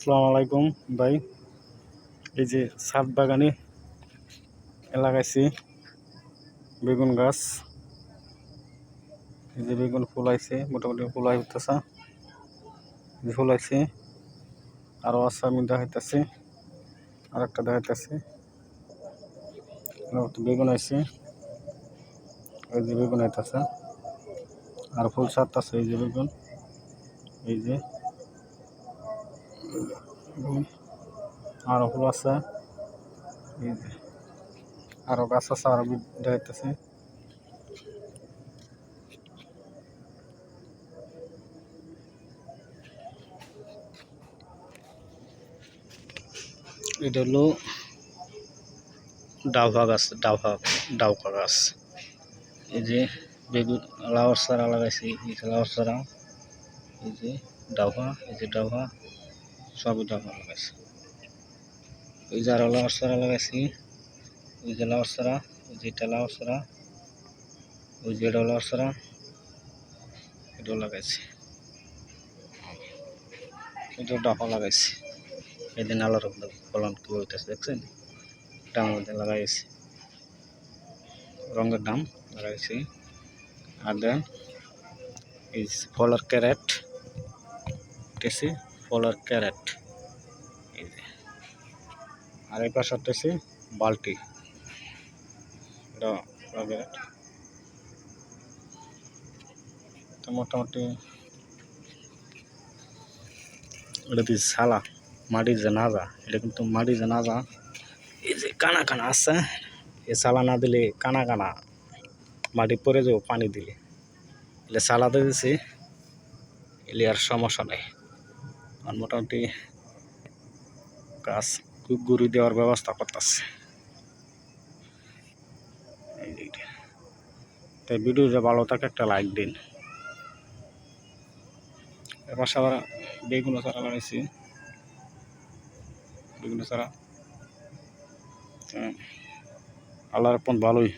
আসসালামু আলাইকুম ভাই। এই যে ছাদ বাগানে লাগাইছি বেগুন গাছ। এই যে বেগুন ফুল আইছে, মোটামুটি ফুল হইতেছে, ফুল আইছে আরো আছে, আমি দেখাইতেছি আর একটা দেখাইতেছি। বেগুন আইছে, এই যে বেগুন আইতেছে আর ফুল ছাড়তেছে। এই যে বেগুন, এই যে আরো ফুল আছে, এই যে আরো গাছ আছে, আরো দেখাইতেছে। এটা হলো ডাউকা গাছ, ডাউকা গাছ। এই যে বেগুন লাউর চারা লাগাইছি, এই যে লাউর চারা, এই যে ডাউকা, এই যে ডাউকা, সবই ডাউকা লাগাইছি। এই যে আরো লাউর চারা লাগাইছি, ওই যে লাউর চারা, ওই যে এটা লাউর চারা, ওই যে এটাও লাউর চারা, এটাও লাগাইছি, এটাও ডাউকা লাগাইছি। এদিন আলোর ফলন কি হইতেছে দেখছেন, ডামের মধ্যে লাগাইছি, রঙের ডাম লাগাইছি। আর দেন এই ফলের ক্যারেট, উঠেছে ফলের ক্যারেট, এই যে আর এই পাশে উঠেছে বালতি, এটা ক্যারেট। তো মোটামুটি এটা দিয়ে সালা মাটির যে নাজা, এটা কিন্তু মাটির যে নাজা, এই যে কানা কানা আছে, এই সালা না দিলে কানা কানা মাটি পরে যাবো পানি দিলে। এলে সালা দিয়ে দিছি, এলে আর সমস্যা নেই। আর মোটামুটি গাছ গুড়ি দেওয়ার ব্যবস্থা করতেছে। তাই ভিডিওটা ভালো থাকে, একটা লাইক দিন। এবার আবার বেগুন চারা লাগাইছি, বেগুন চারা আল্লাহর পথ ভালোই।